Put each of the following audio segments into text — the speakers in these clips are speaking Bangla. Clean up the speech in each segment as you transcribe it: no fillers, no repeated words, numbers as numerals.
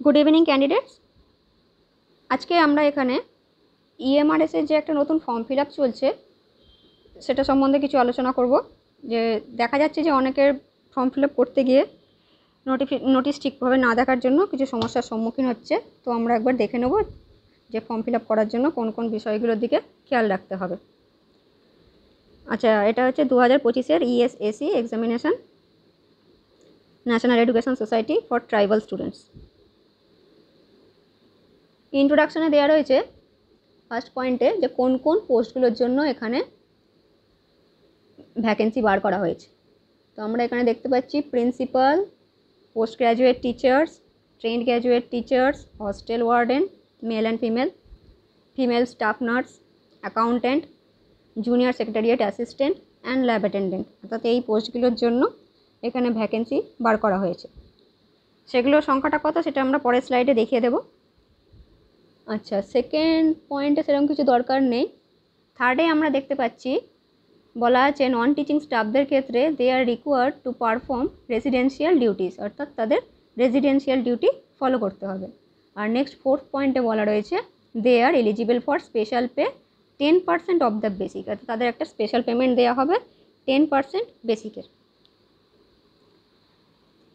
Good evening candidates. আজকে আমরা এখানে ইএমআরএস এর যে একটা নতুন ফর্ম ফিল আপ চলছে সেটা সম্বন্ধে কিছু আলোচনা করব। যে দেখা যাচ্ছে যে অনেকের ফর্ম ফিল আপ করতে গিয়ে নোটিশ ঠিকভাবে না দেখার জন্য কিছু সমস্যার সম্মুখীন হচ্ছে। তো আমরা একবার দেখে নেব যে ফর্ম ফিল আপ করার জন্য কোন কোন বিষয়গুলোর দিকে খেয়াল রাখতে হবে। আচ্ছা, এটা হচ্ছে 2025-এর ESSE examination, national education society for tribal students. ইন্ট্রোডাকশনে দেওয়া রয়েছে ফার্স্ট পয়েন্টে যে কোন কোন পোস্টগুলোর জন্য এখানে ভ্যাকেন্সি বার করা হয়েছে। তো আমরা এখানে দেখতে পাচ্ছি principal, post graduate teachers, trend graduate teachers, hostel warden male and female staff nurse, accountant, junior secretariat assistant and lab attendant, অর্থাৎ এই পোস্টগুলোর জন্য এখানে ভ্যাকেন্সি বার করা হয়েছে। সেগুলোর সংখ্যাটা কত সেটা আমরা পরের স্লাইডে দেখিয়ে দেব। আচ্ছা, সেকেন্ড পয়েন্টে সেরকম কিছু দরকার নেই। থার্ডে আমরা দেখতে পাচ্ছি বলা আছে নন টিচিং স্টাফদের ক্ষেত্রে they are required to perform residential duties, অর্থাৎ তাদের রেসিডেন্সিয়াল ডিউটি ফলো করতে হবে। আর নেক্সট ফোর্থ পয়েন্টে বলা রয়েছে they are eligible for special pay 10% of the basic, অর্থাৎ তাদের একটা স্পেশাল পেমেন্ট দেওয়া হবে 10% বেসিকের।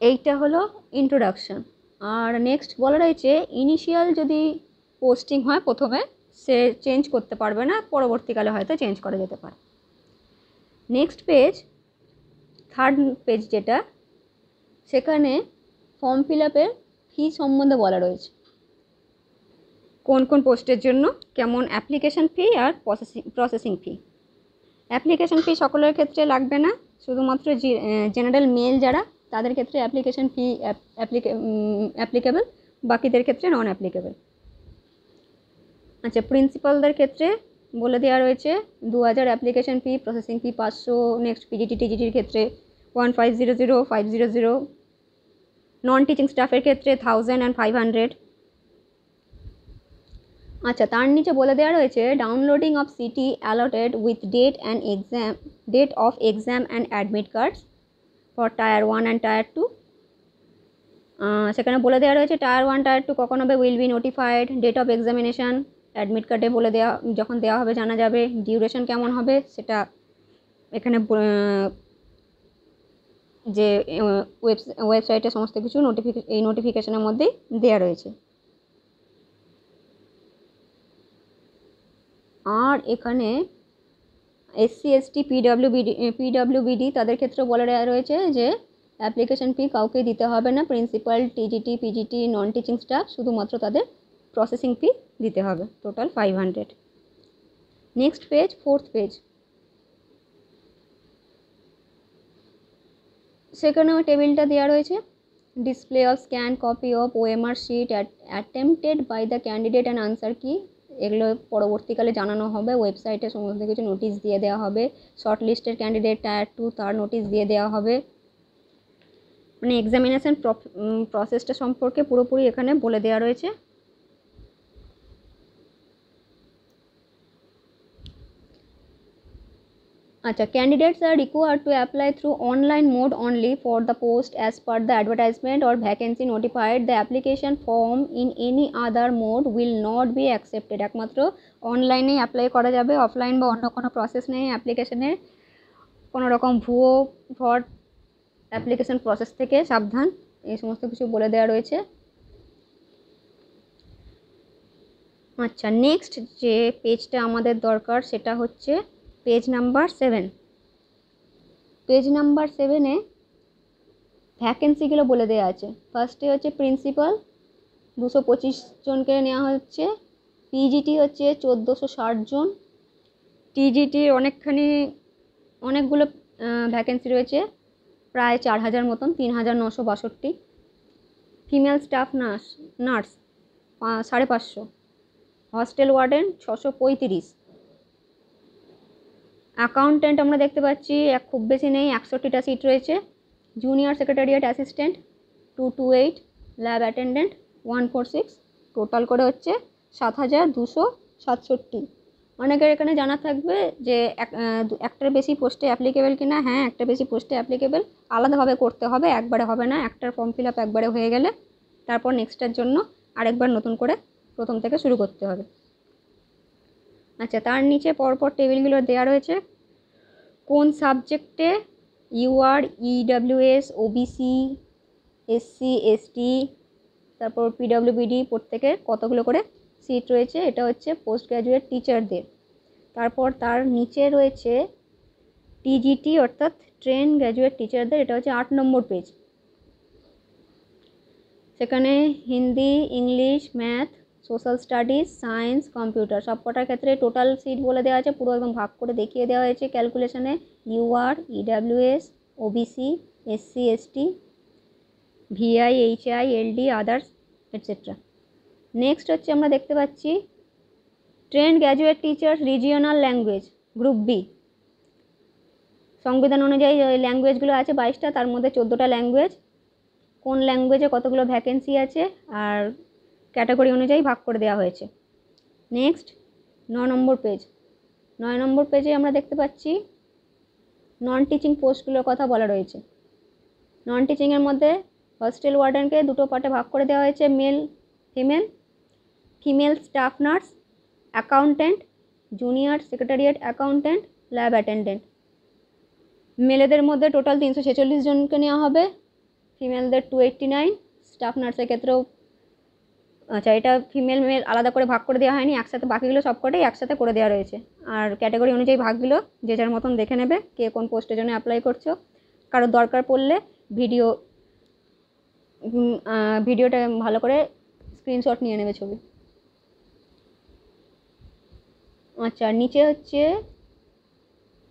এইটা হলো ইন্ট্রোডাকশন। আর নেক্সট বলা রয়েছে ইনিশিয়াল যদি পোস্টিং হয় প্রথমে সে চেঞ্জ করতে পারবে না, পরবর্তীকালে হয়তো চেঞ্জ করা যেতে পারে। নেক্সট পেজ, থার্ড পেজ যেটা, সেখানে ফর্ম ফিল আপের ফি সম্বন্ধে বলা রয়েছে কোন কোন পোস্টের জন্য কেমন অ্যাপ্লিকেশন ফি আর প্রসেসিং ফি। অ্যাপ্লিকেশন ফি সকলের ক্ষেত্রে লাগবে না, শুধুমাত্র জেনারেল মেল যারা তাদের ক্ষেত্রে অ্যাপ্লিকেশন ফি অ্যাপ্লিকেবল, বাকিদের ক্ষেত্রে নন অ্যাপ্লিকেবল। আচ্ছা, প্রিন্সিপালদের ক্ষেত্রে বলে দেওয়া রয়েছে 2000 application fee, processing fee 500। Next PGT টিজিটির ক্ষেত্রে 1500 500, নন টিচিং স্টাফের ক্ষেত্রে 1000 and 500। আচ্ছা, তার নিচে বলে দেওয়া রয়েছে downloading of city allotted with date of exam and admit cards for tier 1 and tier 2। সেখানে বলে দেওয়া রয়েছে টায়ার 1 টায়ার 2 কখন হবে, will be notified. Date of examination admit কার্ডে বলে দেওয়া, যখন দেওয়া হবে জানা যাবে। ডিউরেশন কেমন হবে সেটা এখানে যে ওয়েবসাইটে সমস্ত কিছু এই নোটিফিকেশনের মধ্যেই দেওয়া রয়েছে। আর এখানে এসসি এসটি পিডব্লিউবিডি তাদের ক্ষেত্রে বলে দেওয়া রয়েছে যে অ্যাপ্লিকেশন ফি কাউকে দিতে হবে না, principal, TGT, PGT, non teaching staff শুধুমাত্র তাদের প্রসেসিং ফি দিতে হবে, total 500। Next page, fourth page, সেখানেও টেবিলটা দেওয়া রয়েছে display of scan copy of OMR sheet attempted by the candidate and answer key. এগুলো পরবর্তীকালে জানানো হবে, ওয়েবসাইটে সমস্ত কিছু নোটিশ দিয়ে দেওয়া হবে। শর্ট লিস্টের ক্যান্ডিডেট টায়ার 2 তার নোটিশ দিয়ে দেওয়া হবে। মানে এক্সামিনেশন প্রসেসটা সম্পর্কে পুরোপুরি এখানে বলে দেওয়া রয়েছে। আচ্ছা, candidates are required to apply through online mode only for the post as per the advertisement or vacancy notified. The application form in any other mode will not be accepted. একমাত্র অনলাইনেই অ্যাপ্লাই করা যাবে, অফলাইন বা অন্য কোনো প্রসেস নেই অ্যাপ্লিকেশনের। কোনো রকম ভুয়ো ফ্রড অ্যাপ্লিকেশন প্রসেস থেকে সাবধান, এই সমস্ত কিছু বলে দেওয়া রয়েছে। আচ্ছা, নেক্সট যে পেজটা আমাদের দরকার সেটা হচ্ছে পেজ নাম্বার 7। পেজ নাম্বার 7-এ ভ্যাকেন্সিগুলো বলে দেওয়া আছে। ফার্স্টে হচ্ছে প্রিন্সিপাল 225 জনকে নেওয়া হচ্ছে, পিজিটি হচ্ছে 1460 জন, টিজিটি অনেকগুলো ভ্যাকেন্সি রয়েছে, প্রায় 4000 মতন, 3962। Female staff nurse 550, hostel warden 635। Accountant আমরা দেখতে পাচ্ছি খুব বেশি নেই, 61টা সিট রয়েছে। Junior secretariat assistant 228, lab attendant 146, total করে হচ্ছে 7267। অনেকের এখানে জানা থাকবে যে একটার বেশি পোস্টে অ্যাপ্লিকেবল কিনা। হ্যাঁ, একটা বেশি পোস্টে অ্যাপ্লিকেবল, আলাদাভাবে করতে হবে, একবারে হবে না। একটার ফর্ম ফিল আপ একবারে হয়ে গেলে তারপর নেক্সটের জন্য আরেকবার নতুন করে প্রথম থেকে শুরু করতে হবে। আচ্ছা, তার নিচে পরপর টেবিলগুলো দেওয়া রয়েছে কোন সাবজেক্টে UR, EWS, OBC, SC, ST, তারপর পিডব্লিউবিডি প্রত্যেকের কতগুলো করে সিট রয়েছে। এটা হচ্ছে পোস্ট গ্র্যাজুয়েট টিচারদের। তারপর তার নিচে রয়েছে টিজিটি অর্থাৎ ট্রেন গ্র্যাজুয়েট টিচারদের, এটা হচ্ছে 8 নম্বর পেজ। সেখানে Hindi, English, math, social studies, science, computer সব কটার ক্ষেত্রে টোটাল সিট বলে দেওয়া আছে, পুরো একদম ভাগ করে দেখিয়ে দেওয়া হয়েছে ক্যালকুলেশনে। UR, EWS, OBC, SC, ST, VI, HI, LD, others etcetera. Next হচ্ছে আমরা দেখতে পাচ্ছি trained graduate teachers regional language group B. সংবিধান অনুযায়ী ওই ল্যাঙ্গুয়েজগুলো আছে 22টা, তার মধ্যে 14টা ল্যাঙ্গুয়েজ। কোন ল্যাঙ্গুয়েজে কতগুলো ভ্যাকেন্সি আছে আর ক্যাটাগরি অনুযায়ী ভাগ করে দেওয়া হয়েছে। নেক্সট 9 নম্বর পেজ। 9 নম্বর পেজে আমরা দেখতে পাচ্ছি নন টিচিং পোস্টগুলোর কথা বলা রয়েছে। নন টিচিংয়ের মধ্যে হস্টেল ওয়ার্ডেনকে দুটো পার্টে ভাগ করে দেওয়া হয়েছে, male female. Female staff nurse, accountant, junior secretariat accountant, lab attendant. মেলেদের মধ্যে টোটাল 346 জনকে নেওয়া হবে, ফিমেলদের 289। স্টাফ নার্সের ক্ষেত্রেও আচ্ছা, এটা ফিমেল মেল আলাদা করে ভাগ করে দেওয়া হয়নি, একসাথে বাকিগুলো সবকটাই একসাথে করে দেওয়া রয়েছে। আর ক্যাটাগরি অনুযায়ী ভাগগুলো যে যার মতন দেখে নেবে কে কোন পোস্টের জন্য অ্যাপ্লাই করছো। কারো দরকার পড়লে ভিডিওটা ভালো করে স্ক্রিনশট নিয়ে নেবে ছবি। আচ্ছা,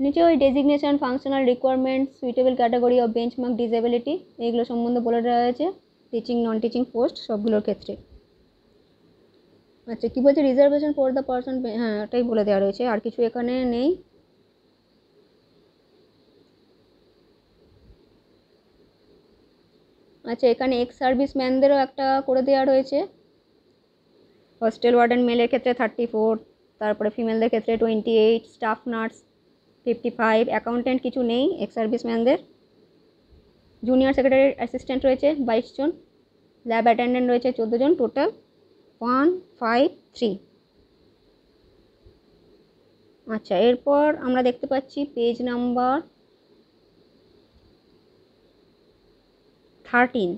নিচে ওই designation, functional requirement, suitable category of benchmark disability এইগুলো সম্বন্ধে বলে দেওয়া হয়েছে টিচিং নন টিচিং পোস্ট সবগুলোর ক্ষেত্রে। আচ্ছা, কী বলছে রিজার্ভেশন ফর দ্য পারসন, হ্যাঁ এটাই বলে দেওয়া রয়েছে, আর কিছু এখানে নেই। আচ্ছা, এখানে এক্স সার্ভিসম্যানদেরও একটা করে দেওয়া রয়েছে। হস্টেল ওয়ার্ডেন মেলের ক্ষেত্রে 34, তারপরে ফিমেলদের ক্ষেত্রে 28, স্টাফ নার্স 55, অ্যাকাউন্ট্যান্ট কিছু নেই এক্স সার্ভিসম্যানদের। জুনিয়র সেক্রেটারি অ্যাসিস্ট্যান্ট রয়েছে 22 জন, ল্যাব অ্যাটেন্ডেন্ট রয়েছে 14 জন, টোটাল 153। আচ্ছা, এরপর আমরা দেখতে পাচ্ছি page number 13,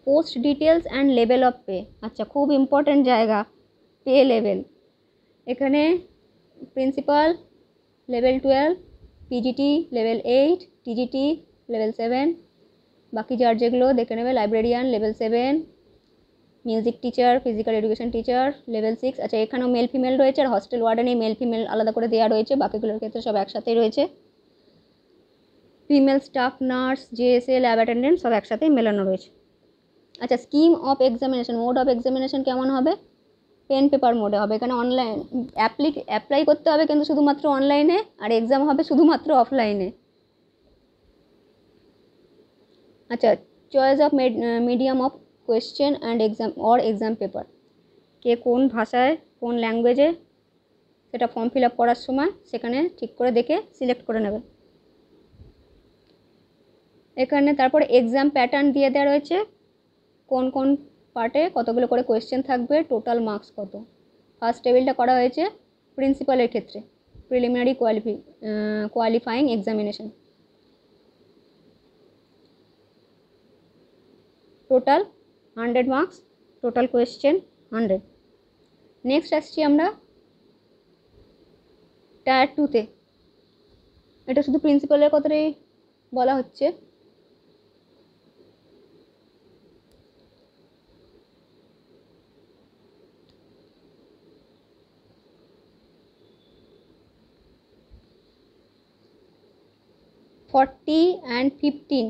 post details and level of pay. আচ্ছা, খুব ইম্পর্ট্যান্ট জায়গা, পে লেভেল। এখানে principal level 12, PGT level 8, TGT level 7, বাকি যার যেগুলো দেখে নেবে। Librarian level 7, music teacher, physical education teacher level 6। আচ্ছা, এখানেও মেল ফিমেল রয়েছে, আর হস্টেল ওয়ার্ডেনে মেল ফিমেল আলাদা করে দেওয়া রয়েছে, বাকিগুলোর ক্ষেত্রে সব একসাথেই রয়েছে। Female staff nurse, JSA, lab attendant সব একসাথেই মেলানো রয়েছে। আচ্ছা, scheme of examination, mode of examination কেমন হবে? পেন পেপার মোডে হবে। এখানে অনলাইন অ্যাপ্লাই করতে হবে কিন্তু শুধুমাত্র অনলাইনে, আর এক্সাম হবে শুধুমাত্র অফলাইনে। আচ্ছা, choice of medium of question and exam paper, কে কোন ভাষায় কোন ল্যাঙ্গুয়েজে সেটা ফর্ম ফিল আপ করার সময় সেখানে ঠিক করে দেখে সিলেক্ট করে নেবে। এখানে তারপর এক্সাম প্যাটার্ন দিয়ে দেওয়া রয়েছে, কোন কোন পার্টে কতগুলো করে কোয়েশ্চেন থাকবে, টোটাল মার্কস কত। ফার্স্ট টেবিলটা করা হয়েছে প্রিন্সিপালের ক্ষেত্রে, preliminary qualifying examination, total 100 marks, total question 100। Next আসছি আমরা টায়ার 2তে। এটা শুধু প্রিন্সিপালের কথাটাই বলা হচ্ছে। ফর্টি অ্যান্ড 15,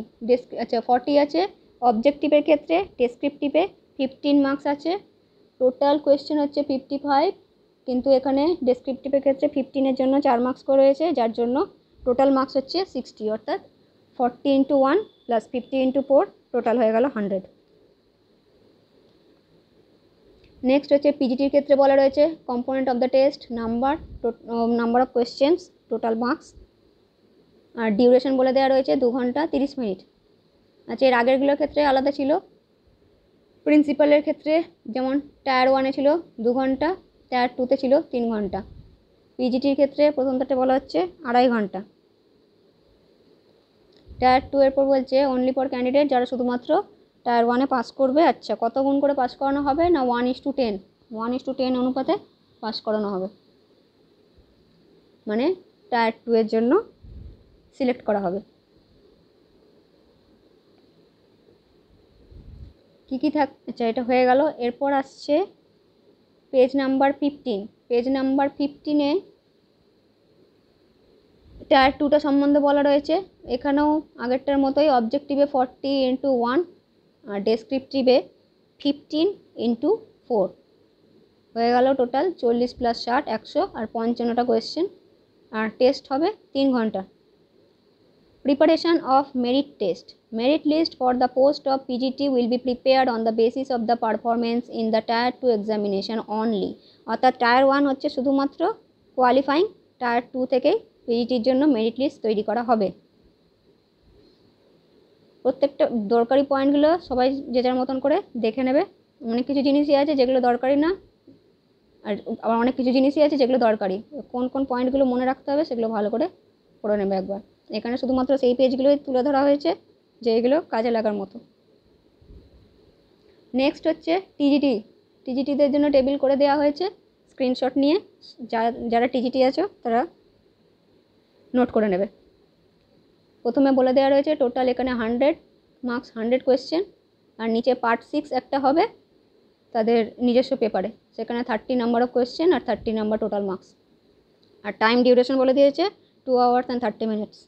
আচ্ছা 40 আছে অবজেক্টিভের ক্ষেত্রে, ডেসক্রিপটিভে 15 মার্কস আছে, টোটাল কোয়েশ্চেন হচ্ছে 55, কিন্তু এখানে ডেসক্রিপটিভের ক্ষেত্রে 15-এর জন্য 4 মার্কস করে রয়েছে, যার জন্য টোটাল মার্কস হচ্ছে 60, অর্থাৎ 40 × 1 + 50 × 4 টোটাল হয়ে গেল 100। নেক্সট হচ্ছে পিজিটির ক্ষেত্রে বলা রয়েছে component of the test, number of questions, total marks, আর ডিউরেশন বলে দেওয়া রয়েছে 2 ঘন্টা 30 মিনিট। আচ্ছা, এর আগেরগুলোর ক্ষেত্রে আলাদা ছিল। প্রিন্সিপালের ক্ষেত্রে যেমন টায়ার 1-এ ছিল 2 ঘন্টা, টায়ার 2-তে ছিল 3 ঘন্টা। পিজিটির ক্ষেত্রে প্রথমটাতে বলা হচ্ছে 2.5 ঘন্টা। টায়ার 2 এর পর বলছে অনলি ফর ক্যান্ডিডেট যারা শুধুমাত্র টায়ার 1-এ পাস করবে। আচ্ছা, কত গুণ করে পাস করানো হবে? না 1:10, 1:10 অনুপাতে পাস করানো হবে, মানে টায়ার 2 এর জন্য সিলেক্ট করা হবে। কী আচ্ছা, এটা হয়ে গেল। এরপর আসছে পেজ নাম্বার 15। পেজ নাম্বার 15-এ টায়ার 2টা সম্বন্ধে বলা রয়েছে। এখানেও আগেরটার মতোই অবজেক্টিভে 40:1 আর ডেসক্রিপটিভে 15:4 হয়ে গেল। টোটাল 40 + 60 100 আর 55টা কোয়েশ্চেন। আর টেস্ট হবে 3 ঘন্টা। Preparation of merit test. Merit list for the post of PGT will be prepared on the basis of the performance in the Tier 2 examination only. অর্থাৎ টায়ার 1 হচ্ছে শুধুমাত্র কোয়ালিফাইং, টায়ার 2 থেকেই পিজিটির জন্য মেরিট লিস্ট তৈরি করা হবে। প্রত্যেকটা দরকারি পয়েন্টগুলো সবাই যে যার মতন করে দেখে নেবে। অনেক কিছু জিনিসই আছে যেগুলো দরকারি না, আর আবার অনেক কিছু জিনিসই আছে যেগুলো দরকারি। কোন কোন পয়েন্টগুলো মনে রাখতে হবে সেগুলো ভালো করে পড়ে নেবে একবার। এখানে শুধুমাত্র সেই পেজগুলোই তুলে ধরা হয়েছে যেগুলো কাজে লাগার মতো। নেক্সট হচ্ছে টিজিটি। টিজিটিদের জন্য টেবিল করে দেওয়া হয়েছে, স্ক্রিনশট নিয়ে যারা টিজিটি আছো তারা নোট করে নেবে। প্রথমে বলে দেওয়া রয়েছে টোটাল এখানে 100 মার্কস, 100 কোয়েশ্চেন, আর নিচে পার্ট 6 একটা হবে তাদের নিজস্ব পেপারে, সেখানে 30 নাম্বার অফ কোয়েশ্চেন আর 30 নাম্বার টোটাল মার্কস। আর টাইম ডিউরেশন বলে দিয়েছে 2 hours and 30 minutes.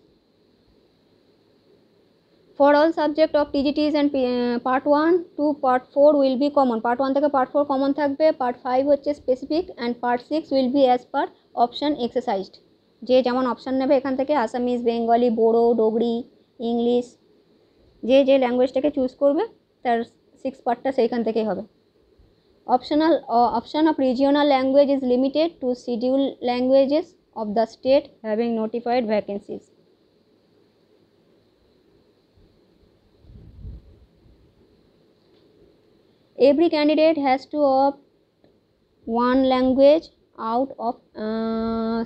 For all subject of TGTs and part 1 to part 4 will be common. part 1 থেকে part 4 কমন থাকবে, part 5 হচ্ছে specific, and part 6 will be as per option exercised. যে যেমন অপশান নেবে এখান থেকে, আসামিজ, বেঙ্গলি, বোড়ো, ডোগরি, ইংলিশ, যে যে ল্যাঙ্গুয়েজটাকে চুজ করবে তার 6 পার্টটা সেইখান থেকেই হবে। Option of regional language is limited to scheduled languages of the state having notified vacancies. Every candidate has to opt one language out of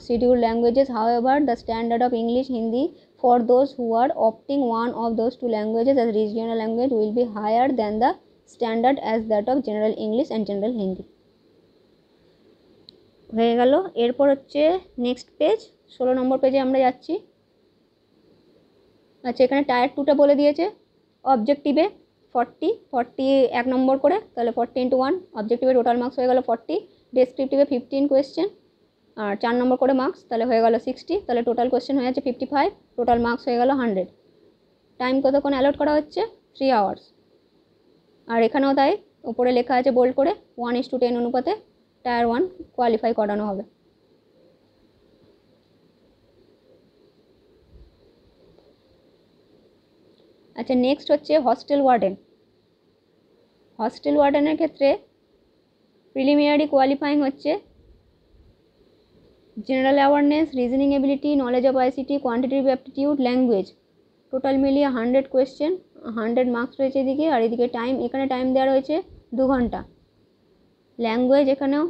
scheduled languages. However, the standard of English, Hindi for those who are opting one of those two languages as regional language will be higher than the standard as that of general English and general Hindi. হয়ে গেল। এরপর হচ্ছে নেক্সট পেজ, 16 নম্বর পেজে আমরা যাচ্ছি। আচ্ছা, এখানে টায়ার 2টা বলে দিয়েছে। অবজেক্টিভে 40 1 নম্বর করে, তাহলে 40 × 1, অবজেক্টিভে টোটাল মার্কস হয়ে গেল 40, ডেসক্রিপটিভে 15 কোয়েশ্চেন আর 4 নম্বর করে মার্কস, তাহলে হয়ে গেল 60, তাহলে টোটাল কোয়েশ্চেন হয়ে যাচ্ছে 55, টোটাল মার্কস হয়ে গেল 100। টাইম কতক্ষণ অ্যালট করা হচ্ছে? 3 hours। আর এখানেও তাই, উপরে লেখা আছে বোল্ড করে 1:10 অনুপাতে টায়ার 1 কোয়ালিফাই করানো হবে। আচ্ছা, নেক্সট হচ্ছে হস্টেল ওয়ার্ডেন। হস্টেল ওয়ার্ডেনের ক্ষেত্রে প্রিলিমিনারি কোয়ালিফাইং হচ্ছে general awareness, reasoning ability, knowledge of ICT, quantitative aptitude, language. Total মিলিয়ে 100 কোয়েশ্চেন, 100 মার্কস রয়েছে এদিকে। আর এদিকে টাইম, এখানে টাইম দেওয়া রয়েছে 2 ঘন্টা। ল্যাঙ্গুয়েজ এখানেও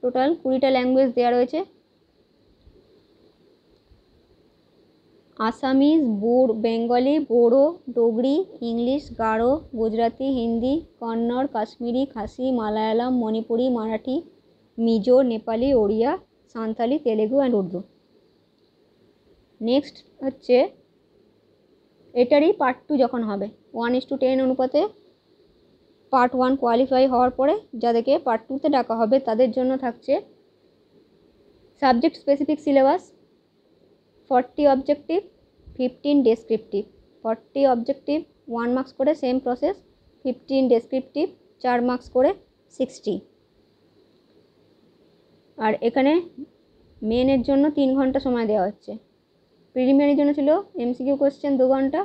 টোটাল 20টা ল্যাঙ্গুয়েজ দেওয়া রয়েছে। Assamese, Bengali, Bodo, Dogri, English, Garo, Gujarati, Hindi, Kannada, Kashmiri, Khasi, Malayalam, Manipuri, Marathi, Mizo, Nepali, Odia, Santali, Telugu and Urdu. Next হচ্ছে এটারই পার্ট 2 যখন হবে 1:10 অনুপাতে পার্ট 1 কোয়ালিফাই হওয়ার পরে যাদেরকে পার্ট 2তে ডাকা হবে তাদের জন্য থাকছে subject specific syllabus, 40 objective, 15 descriptive. 40 objective 1 marks করে, সেম প্রসেস। 15 ডেসক্রিপটিভ 4 মার্কস করে, 60। আর এখানে মেনের জন্য 3 ঘন্টা সময় দেওয়া হচ্ছে। প্রিলিমিনারির জন্য ছিল এমসিকিউ কোয়েশ্চেন 2 ঘন্টা,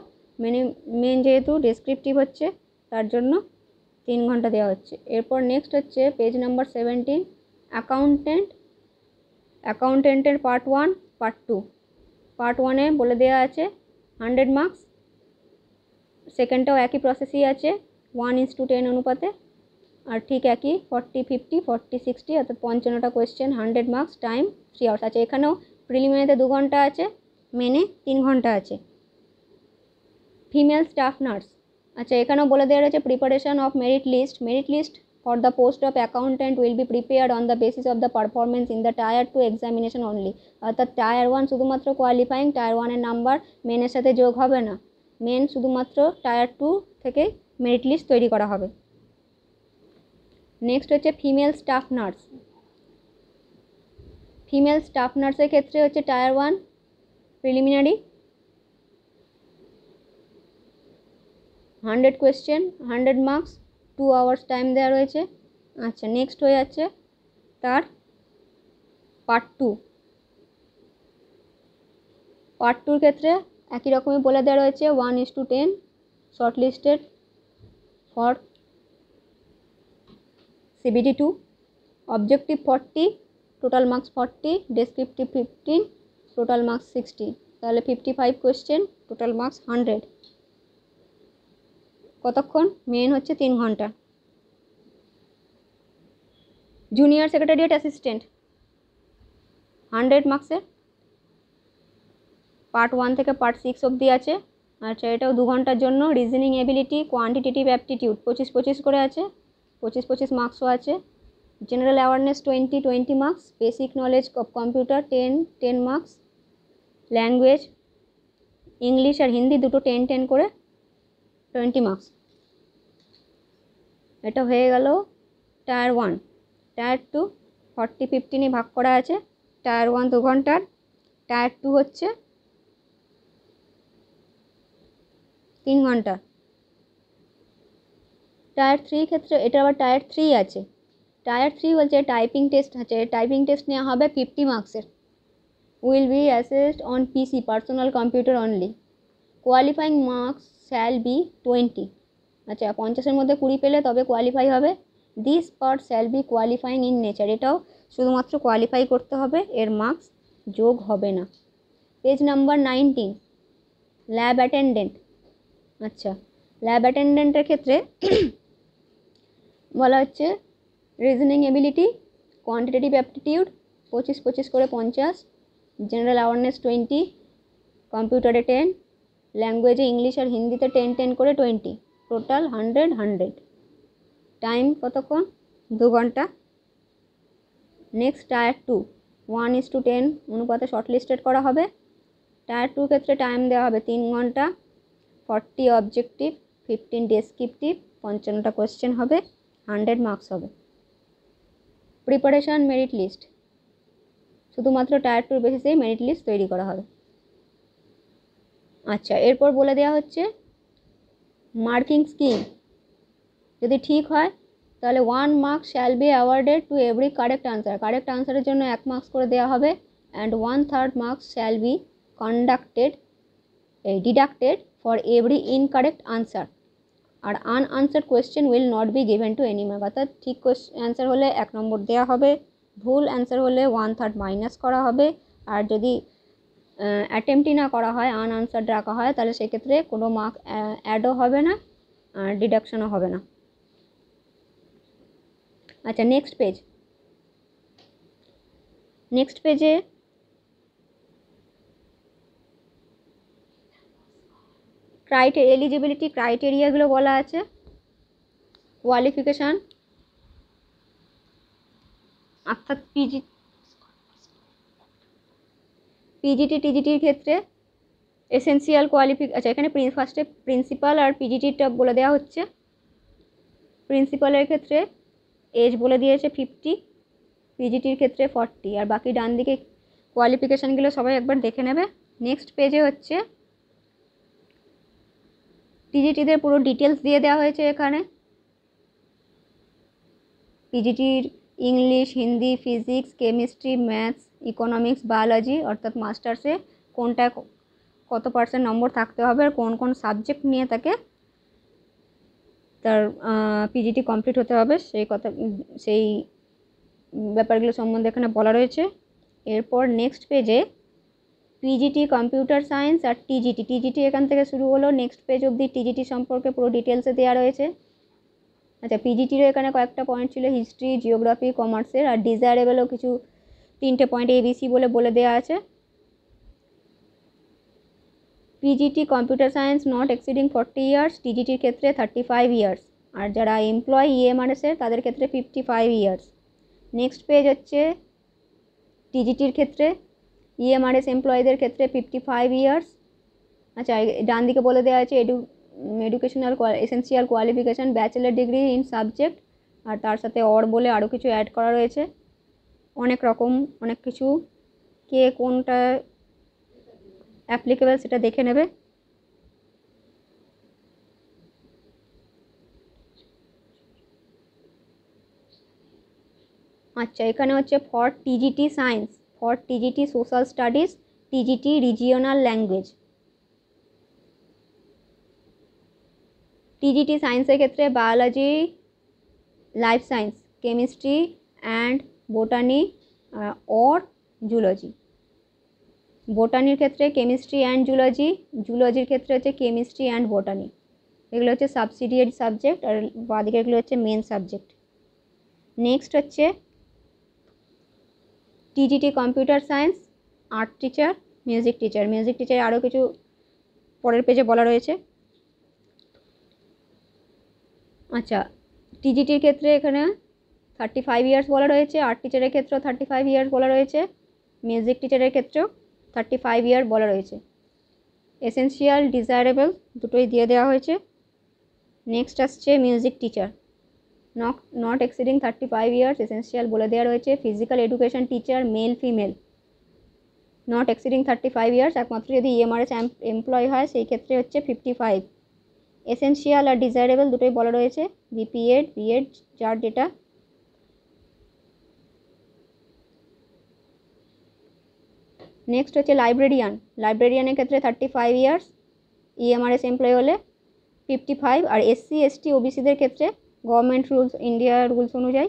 মেন যেহেতু ডেসক্রিপটিভ হচ্ছে তার জন্য 3 ঘন্টা দেওয়া হচ্ছে। এরপর নেক্সট হচ্ছে পেজ নাম্বার 17, অ্যাকাউন্টেন্টের পার্ট 1 পার্ট 2। পার্ট 1-এ বলে দেওয়া আছে 100 মার্কস, সেকেন্ডটাও একই প্রসেসই আছে, 1:10 অনুপাতে, আর ঠিক একই 40, 50, 40, 60, অর্থাৎ 55টা কোয়েশ্চেন, 100 মার্কস, টাইম 3 আওয়ার্স। আচ্ছা, এখানেও প্রিলিমিনারিতে 2 ঘন্টা আছে, মেনে 3 ঘন্টা আছে। ফিমেল স্টাফ নার্স, আচ্ছা এখানেও বলে দেওয়া রয়েছে preparation of merit list for the post of accountant will be prepared on the basis of the performance in the tier 2 examination only. অর্থাৎ টায়ার 1 শুধুমাত্র কোয়ালিফাইং, টায়ার 1-এর নাম্বার মেনের সাথে যোগ হবে না, মেন শুধুমাত্র টায়ার 2 থেকে মেরিট লিস্ট তৈরি করা হবে। নেক্সট হচ্ছে female staff nurse. Female staff নার্সের ক্ষেত্রে হচ্ছে tyre 1 preliminary, 100 question, 100 marks, 2 hours time দেওয়া রয়েছে। আচ্ছা, নেক্সট হয়ে যাচ্ছে তার পার্ট 2। পার্ট 2-র ক্ষেত্রে একই রকমই বলে দেওয়া রয়েছে 1:10 short listed for CBT 2, objective 40, total marks 40, descriptive 15, total marks 60, তাহলে 55 কোয়েশ্চেন, টোটাল মার্কস 100। কতক্ষণ? মেন হচ্ছে 3 ঘন্টা। জুনিয়র সেক্রেটারিয়েট অ্যাসিস্ট্যান্ট 100 মার্কসের, পার্ট 1 থেকে পার্ট 6 অবধি আছে। আচ্ছা, এটাও 2 ঘন্টার জন্য। রিজনিং এবিলিটি, কোয়ান্টিটেটিভ অ্যাপটিটিউড 25 করে আছে, 25 মার্কসও আছে। General awareness 20 marks, basic knowledge of computer 10 marks, language English আর হিন্দি দুটো 10 করে 20 মার্কস। এটা হয়ে গেল টায়ার 1। টায়ার 2 40-15-এ ভাগ করা আছে। টায়ার 1 2 ঘন্টার, টায়ার 2 হচ্ছে 3 ঘন্টা। টায়ার 3 ক্ষেত্রে এটা আবার টায়ার 3 আছে। টায়ার 3 বলছে টাইপিং টেস্ট আছে, টাইপিং টেস্ট নেওয়া হবে 50 মার্কসের, will be assessed on PC personal computer only, qualifying marks shall B 20। আচ্ছা, 50-এর মধ্যে 20 পেলে তবে কোয়ালিফাই হবে। This part shall be qualifying in nature, এটাও শুধুমাত্র কোয়ালিফাই করতে হবে, এর মার্কস যোগ হবে না। Page number 19, lab attendant. আচ্ছা, ল্যাব অ্যাটেন্ডেন্টের ক্ষেত্রে বলা হচ্ছে রিজনিং এবিলিটি, কোয়ান্টিটেটিভ অ্যাপটিটিউড 25 করে 50, জেনারেল অ্যাওয়ারনেস 20, কম্পিউটারে 10, ল্যাঙ্গুয়েজে ইংলিশ আর হিন্দিতে 10 করে 20, টোটাল 100। টাইম কতক্ষণ? 2 ঘন্টা। নেক্সট টায়ার 2 1:10 অনুপাতে শর্ট লিস্টেড করা হবে। টায়ার 2 ক্ষেত্রে টাইম দেওয়া হবে 3 ঘন্টা, 40 অবজেক্টিভ, 15 ডেসক্রিপটিভ, 55টা কোয়েশ্চেন হবে, 100 মার্কস হবে। প্রিপারেশন মেরিট লিস্ট, শুধুমাত্র টায়ার 2 বেসিসেই মেরিট লিস্ট তৈরি করা হবে। আচ্ছা, এরপর বলে দেওয়া হচ্ছে মার্কিং স্কিম। যদি ঠিক হয় তাহলে 1 marks shall be awarded to every correct answer, correct আনসারের জন্য 1 মার্কস করে দেওয়া হবে। And 1/3 marks shall be deducted for every incorrect answer, আর unanswered question will not be given to any mark. অর্থাৎ ঠিক অ্যান্সার হলে 1 নম্বর দেওয়া হবে, ভুল অ্যান্সার হলে 1/3 মাইনাস করা হবে, আর যদি অ্যাটেম্পটই না করা হয়, আনআনসার্ড রাখা হয়, তাহলে সেক্ষেত্রে কোনো মার্ক অ্যাডও হবে না আর ডিডাকশনও হবে না। আচ্ছা, নেক্সট পেজে এলিজিবিলিটি ক্রাইটেরিয়াগুলো বলা আছে। কোয়ালিফিকেশান, অর্থাৎ পিজিটি টিজিটির ক্ষেত্রে এসেন্সিয়াল আচ্ছা, এখানে ফার্স্টে প্রিন্সিপাল আর পিজিটিটা বলে দেওয়া হচ্ছে। প্রিন্সিপালের ক্ষেত্রে এজ বলে দিয়েছে 50, পিজিটির ক্ষেত্রে 40, আর বাকি ডান দিকে কোয়ালিফিকেশানগুলো সবাই একবার দেখে নেবে। নেক্সট পেজে হচ্ছে টিজিটিদের পুরো ডিটেলস দিয়ে দেওয়া হয়েছে এখানে। পিজিটির English, Hindi, physics, chemistry, maths, economics, biology, অর্থাৎ মাস্টার্সে কোনটা কত % নম্বর থাকতে হবে আর কোন কোন সাবজেক্ট নিয়ে তাকে তার পিজিটি কমপ্লিট হতে হবে, সেই ব্যাপারগুলো সম্বন্ধে এখানে বলা রয়েছে। এরপর নেক্সট পেজে পিজিটি কম্পিউটার সায়েন্স আর টিজিটি। টিজিটি এখান থেকে শুরু হলো, নেক্সট পেজ অবধি টিজিটি সম্পর্কে পুরো ডিটেলসে দেওয়া রয়েছে। আচ্ছা, পিজিটিরও এখানে কয়েকটা পয়েন্ট ছিল, হিস্ট্রি, জিওগ্রাফি, কমার্সের, আর ডিজায়ারেবলও কিছু 3টে পয়েন্ট এবিসি বলে দেওয়া আছে। PGT computer science not exceeding 40 years, টিজিটির ক্ষেত্রে 35 ইয়ার্স, আর যারা এমপ্লয় ইএমআরএসের তাদের ক্ষেত্রে 55 ইয়ার্স। নেক্সট পেজ হচ্ছে টিজিটির ক্ষেত্রে, ইএমআরএস এমপ্লয়ীদের ক্ষেত্রে 55 ইয়ার্স। আচ্ছা, ডান দিকে বলে দেওয়া আছে educational essential qualification bachelor degree in subject, আর তার সাথে বলে আরও কিছু অ্যাড করা রয়েছে, অনেক রকম অনেক কিছু, কে কোনটা অ্যাপ্লিকেবল সেটা দেখে নেবে। আচ্ছা, এখানে হচ্ছে for TGT science, for TGT social studies, TGT regional language. TGT সায়েন্সের ক্ষেত্রে biology, life science, chemistry and botany or zoology. বোটানির ক্ষেত্রে কেমিস্ট্রি অ্যান্ড জুলজি, জুলজির ক্ষেত্রে হচ্ছে কেমিস্ট্রি অ্যান্ড বোটানি। এগুলো হচ্ছে সাবসিডিয়ারি সাবজেক্ট, আর বাদিকে এগুলো হচ্ছে মেন সাবজেক্ট। নেক্সট হচ্ছে TGT computer science, art teacher, music teacher. Music teacher আরও কিছু পরের পেজে বলা রয়েছে। আচ্ছা, টিজিটির ক্ষেত্রে এখানে 35 ইয়ার্স বলা রয়েছে, আর্ট টিচারের ক্ষেত্রেও 35 ইয়ার্স বলা রয়েছে, মিউজিক টিচারের ক্ষেত্রেও 35 ইয়ার বলা রয়েছে। এসেন্সিয়াল, ডিজায়ারেবল দুটোই দিয়ে দেওয়া হয়েছে। নেক্সট আসছে music teacher, not exceeding 35 years, essential বলে দেওয়া রয়েছে। Physical education teacher, male female, not exceeding 35 years, একমাত্র যদি ইএমআরএস এমপ্লয় হয় সেই ক্ষেত্রে হচ্ছে 55। এসেন্সিয়াল আর ডিজায়ারেবল দুটোই বলা রয়েছে, বিপিএড, বিএড, যার যেটা। নেক্সট হচ্ছে লাইব্রেরিয়ান, লাইব্রেরিয়ানের ক্ষেত্রে 35 ইয়ার্স, ইএমআরএস এমপ্লয় হলে 55, আর এসসি এসটি ওবিসিদের ক্ষেত্রে গভর্নমেন্ট রুলস, ইন্ডিয়া রুলস অনুযায়ী।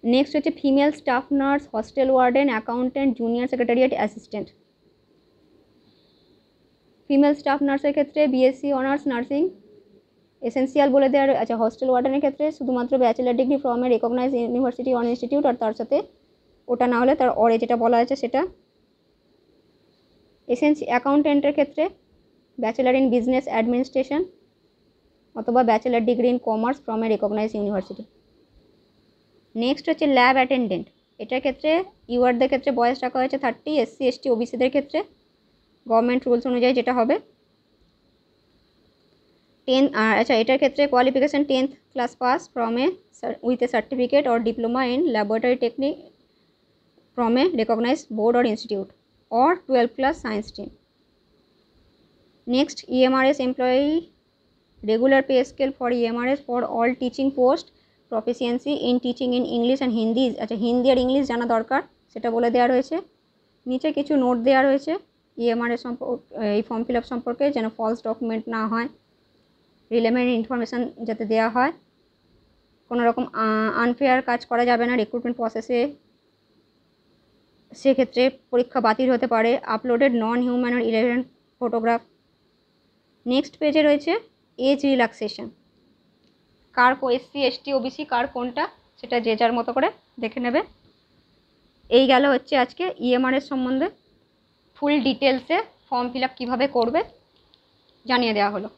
নেক্সট হচ্ছে female staff nurse, hostel warden, accountant, junior secretariat assistant. Female staff নার্সের ক্ষেত্রে বিএসসি অনার্স নার্সিং, এসেন্সিয়াল বলে দেওয়ার। আচ্ছা, হস্টেল ওয়ার্ডেনের ক্ষেত্রে শুধুমাত্র bachelor degree from a recognise university on institute, আর তার সাথে ওটা না হলে তার অরে যেটা বলা আছে সেটা। অ্যাকাউন্টেন্টের ক্ষেত্রে ব্যাচেলার ইন বিজনেস অ্যাডমিনিস্ট্রেশন অথবা bachelor degree in commerce from a recognise university. Next হচ্ছে ল্যাব অ্যাটেন্ডেন্ট, এটার ক্ষেত্রে ইউআরদের ক্ষেত্রে বয়স রাখা হয়েছে 30, এসসি এসটি ওবিসিদের ক্ষেত্রে গভর্নমেন্ট রুলস অনুযায়ী যেটা হবে 10। আচ্ছা, এটার ক্ষেত্রে qualification 10th class pass from a with a certificate or diploma in laboratory technique from a recognise board or institute or 12th class science stream. Next, EMRS employee regular pay scale for EMRS for all teaching post, proficiency in teaching in English and Hindi। আচ্ছা, হিন্দি আর ইংলিশ জানা দরকার সেটা বলে দেওয়া রয়েছে। নিচে কিছু নোট দেওয়া রয়েছে ইএমআরএস এই ফর্ম ফিল আপ সম্পর্কে, যেন ফলস ডকুমেন্ট না হয়, রিলেভেন্ট ইনফরমেশান যাতে দেওয়া হয়, কোনো রকম আনফেয়ার কাজ করা যাবে না রিক্রুটমেন্ট প্রসেসে, সেক্ষেত্রে পরীক্ষা বাতিল হতে পারে। আপলোডেড নন হিউম্যান আর ইরেলেভেন্ট ফটোগ্রাফ। নেক্সট পেজে রয়েছে এজ রিল্যাক্সেশন, কার এসসি এসটি ওবিসি কার কোনটা সেটা যে যার মতো করে দেখে নেবে। এই গেল হচ্ছে আজকে ইএমআরএস সম্বন্ধে ফুল ডিটেলসে ফর্ম ফিল আপ কীভাবে করবে জানিয়ে দেওয়া হলো।